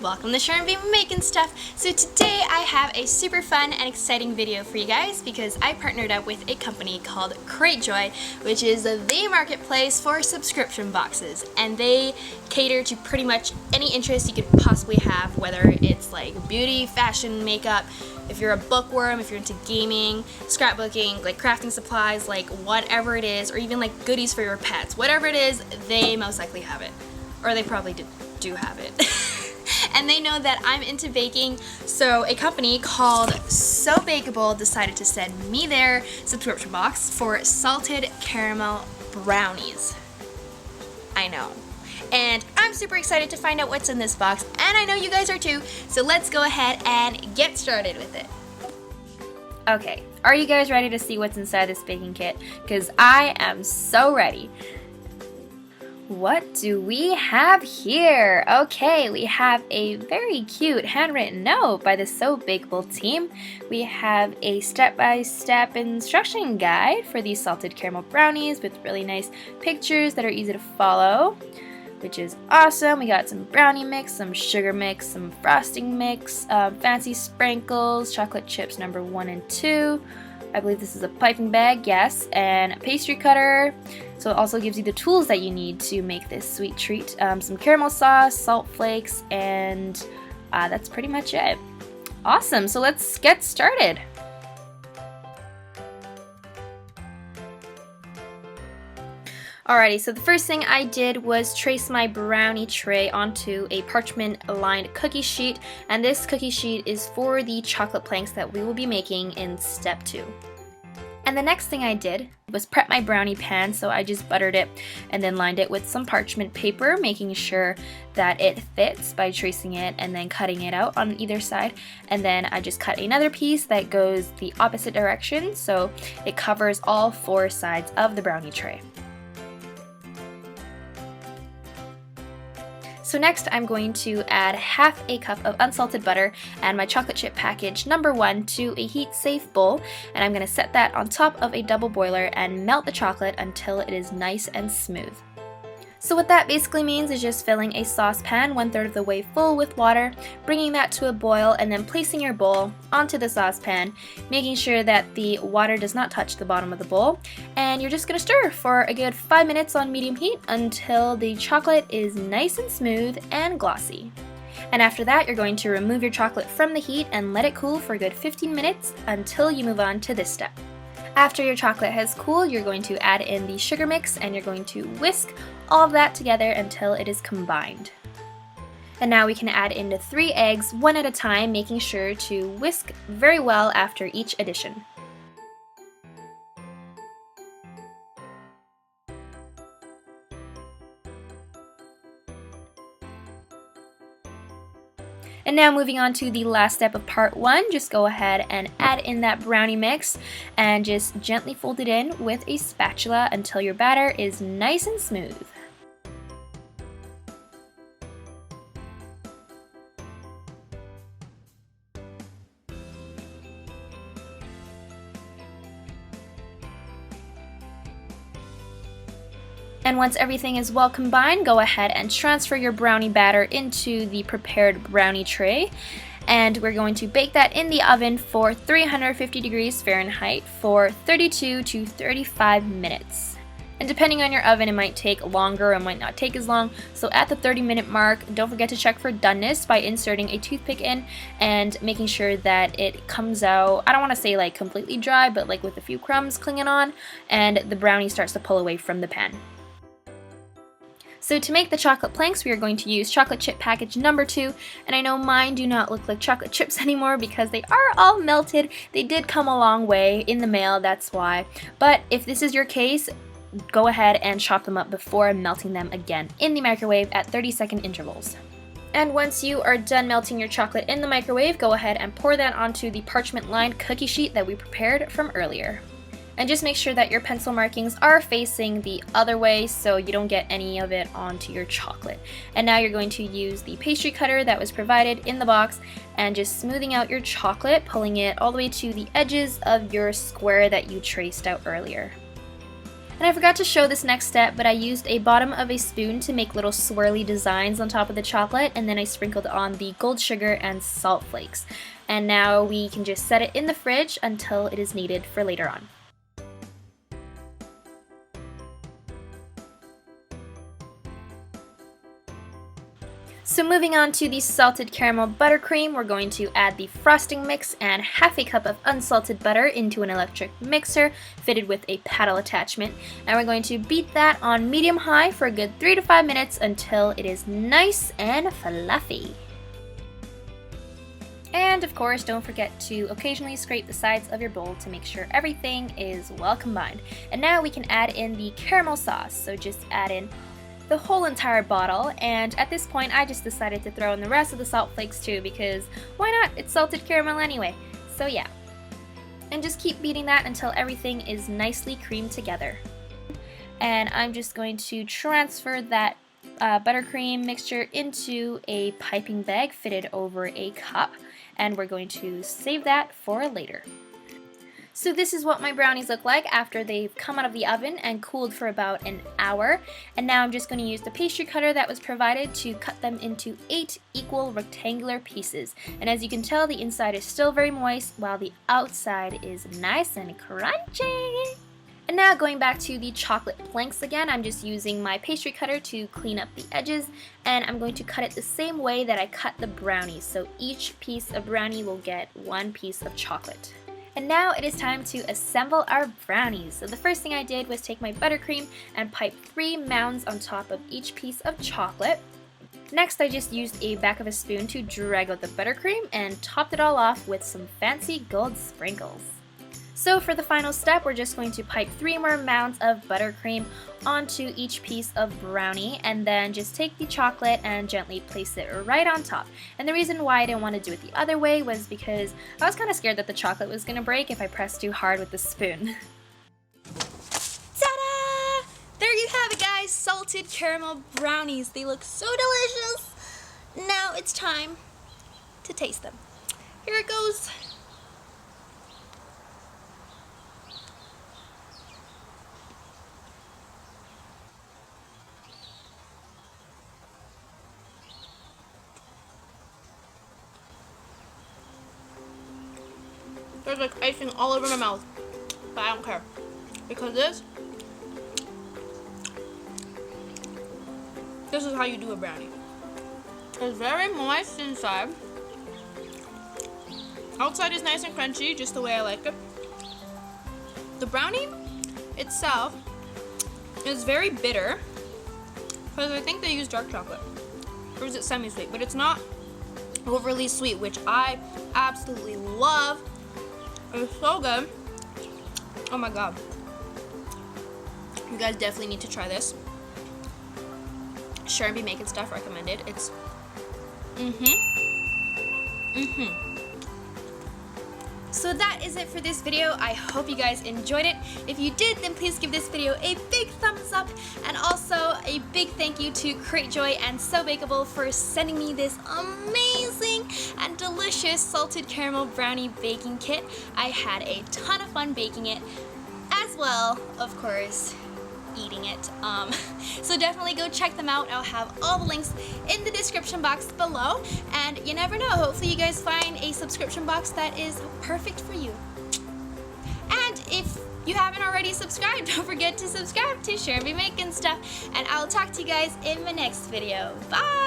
Welcome to SharonBeMakinStuff. So today I have a super fun and exciting video for you guys because I partnered up with a company called CrateJoy, which is the marketplace for subscription boxes, and they cater to pretty much any interest you could possibly have, whether it's like beauty, fashion, makeup, if you're a bookworm, if you're into gaming, scrapbooking, like crafting supplies, like whatever it is, or even like goodies for your pets. Whatever it is, they most likely have it. Or they probably do have it. And they know that I'm into baking, so a company called SoBakeable decided to send me their subscription box for salted caramel brownies. I know. And I'm super excited to find out what's in this box, and I know you guys are too, so let's go ahead and get started with it. Okay, are you guys ready to see what's inside this baking kit? Because I am so ready. What do we have here? Okay, we have a very cute handwritten note by the SoBakeable team. We have a step-by-step instruction guide for these salted caramel brownies with really nice pictures that are easy to follow, which is awesome. We got some brownie mix, some sugar mix, some frosting mix, fancy sprinkles, chocolate chips number 1 and 2. I believe this is a piping bag, yes, and a pastry cutter. So it also gives you the tools that you need to make this sweet treat. Some caramel sauce, salt flakes, and that's pretty much it. Awesome, so let's get started. Alrighty, so the first thing I did was trace my brownie tray onto a parchment-lined cookie sheet, and this cookie sheet is for the chocolate planks that we will be making in step 2. And the next thing I did was prep my brownie pan, so I just buttered it and then lined it with some parchment paper, making sure that it fits by tracing it and then cutting it out on either side. And then I just cut another piece that goes the opposite direction, so it covers all 4 sides of the brownie tray. So next I'm going to add half a cup of unsalted butter and my chocolate chip package number 1 to a heat-safe bowl, and I'm going to set that on top of a double boiler and melt the chocolate until it is nice and smooth. So what that basically means is just filling a saucepan 1/3 of the way full with water, bringing that to a boil, and then placing your bowl onto the saucepan, making sure that the water does not touch the bottom of the bowl, and you're just going to stir for a good 5 minutes on medium heat until the chocolate is nice and smooth and glossy. And after that, you're going to remove your chocolate from the heat and let it cool for a good 15 minutes until you move on to this step. After your chocolate has cooled, you're going to add in the sugar mix and you're going to whisk all of that together until it is combined. And now we can add in the 3 eggs one at a time, making sure to whisk very well after each addition. And now moving on to the last step of part 1, just go ahead and add in that brownie mix and just gently fold it in with a spatula until your batter is nice and smooth. And once everything is well combined, go ahead and transfer your brownie batter into the prepared brownie tray. And we're going to bake that in the oven for 350 degrees Fahrenheit for 32 to 35 minutes. And depending on your oven, it might take longer or might not take as long. So at the 30-minute mark, don't forget to check for doneness by inserting a toothpick in and making sure that it comes out, I don't want to say like completely dry, but like with a few crumbs clinging on, and the brownie starts to pull away from the pan. So to make the chocolate planks, we are going to use chocolate chip package number 2, and I know mine do not look like chocolate chips anymore because they are all melted. They did come a long way in the mail, that's why. But if this is your case, go ahead and chop them up before melting them again in the microwave at 30-second intervals. And once you are done melting your chocolate in the microwave, go ahead and pour that onto the parchment-lined cookie sheet that we prepared from earlier. And just make sure that your pencil markings are facing the other way so you don't get any of it onto your chocolate. And now you're going to use the pastry cutter that was provided in the box and just smoothing out your chocolate, pulling it all the way to the edges of your square that you traced out earlier. And I forgot to show this next step, but I used a bottom of a spoon to make little swirly designs on top of the chocolate, and then I sprinkled on the gold sugar and salt flakes. And now we can just set it in the fridge until it is needed for later on. So moving on to the salted caramel buttercream, we're going to add the frosting mix and half a cup of unsalted butter into an electric mixer fitted with a paddle attachment. And we're going to beat that on medium-high for a good 3 to 5 minutes until it is nice and fluffy. And of course, don't forget to occasionally scrape the sides of your bowl to make sure everything is well combined. And now we can add in the caramel sauce, so just add in the whole entire bottle, and at this point I just decided to throw in the rest of the salt flakes too, because why not? It's salted caramel anyway. So yeah. And just keep beating that until everything is nicely creamed together. And I'm just going to transfer that buttercream mixture into a piping bag fitted over a cup, and we're going to save that for later. So this is what my brownies look like after they've come out of the oven and cooled for about an hour. And now I'm just going to use the pastry cutter that was provided to cut them into 8 equal rectangular pieces. And as you can tell, the inside is still very moist while the outside is nice and crunchy. And now going back to the chocolate planks again, I'm just using my pastry cutter to clean up the edges, and I'm going to cut it the same way that I cut the brownies. So each piece of brownie will get 1 piece of chocolate. And now it is time to assemble our brownies. So the first thing I did was take my buttercream and pipe 3 mounds on top of each piece of chocolate. Next, I just used a back of a spoon to drag out the buttercream and topped it all off with some fancy gold sprinkles. So for the final step, we're just going to pipe 3 more mounds of buttercream onto each piece of brownie, and then just take the chocolate and gently place it right on top. And the reason why I didn't want to do it the other way was because I was kind of scared that the chocolate was going to break if I pressed too hard with the spoon. Ta-da! There you have it, guys! Salted caramel brownies. They look so delicious! Now it's time to taste them. Here it goes! There's like icing all over my mouth, but I don't care, because this is how you do a brownie. It's very moist inside. Outside is nice and crunchy, just the way I like it. The brownie itself is very bitter, because I think they use dark chocolate, or is it semi-sweet, but it's not overly sweet, which I absolutely love. It's so good. Oh my god. You guys definitely need to try this. SharonBeMakinStuff recommended. It's So that is it for this video. I hope you guys enjoyed it. If you did, then please give this video a big thumbs up, and also a big thank you to Joy and SoBakeable for sending me this amazing and delicious salted caramel brownie baking kit. I had a ton of fun baking it, as well, of course, eating it. So definitely go check them out. I'll have all the links in the description box below, and you never know, hopefully you guys find a subscription box that is perfect for you. And if you haven't already subscribed, don't forget to subscribe to SharonBeMakinStuff, and I'll talk to you guys in the next video. Bye!